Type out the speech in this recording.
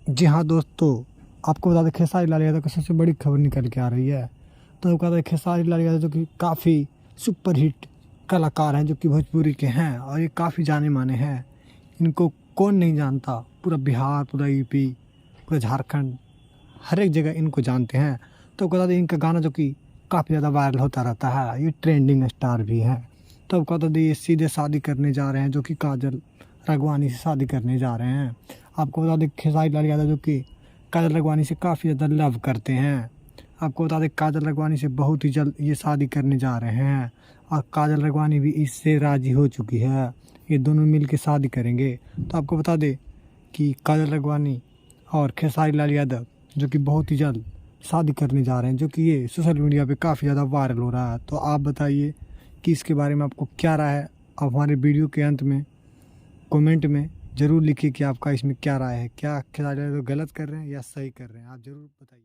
जी हाँ दोस्तों, आपको बता दें खेसारी लाल यादव की सबसे बड़ी खबर निकल के आ रही है। तो आपको बता दें खेसारी लाल यादव जो कि काफ़ी सुपरहिट कलाकार हैं, जो कि भोजपुरी के हैं और ये काफ़ी जाने माने हैं। इनको कौन नहीं जानता, पूरा बिहार, पूरा यूपी, पूरा झारखंड, हर एक जगह इनको जानते हैं। तो आपको बता दें इनका गाना जो कि काफ़ी ज़्यादा वायरल होता रहता है, ये ट्रेंडिंग स्टार भी हैं। तो आपको बता दें ये सीधे शादी करने जा रहे हैं, जो कि काजल राघवानी से शादी करने जा रहे हैं। आपको बता दें खेसारी लाल यादव जो कि काजल राघवानी से काफ़ी ज़्यादा लव करते हैं। आपको बता दें काजल राघवानी से बहुत ही जल्द ये शादी करने जा रहे हैं और काजल राघवानी भी इससे राज़ी हो चुकी है। ये दोनों मिल के शादी करेंगे। तो आपको बता दें कि काजल राघवानी और खेसारी लाल यादव जो कि बहुत ही जल्द शादी करने जा रहे हैं, जो कि ये सोशल मीडिया पे काफ़ी ज़्यादा वायरल हो रहा है। तो आप बताइए कि इसके बारे में आपको क्या राय है। आप हमारे वीडियो के अंत में कमेंट में ज़रूर लिखिए कि आपका इसमें क्या राय है। क्या खेसारी लाल यादव गलत कर रहे हैं या सही कर रहे हैं, आप ज़रूर बताइए।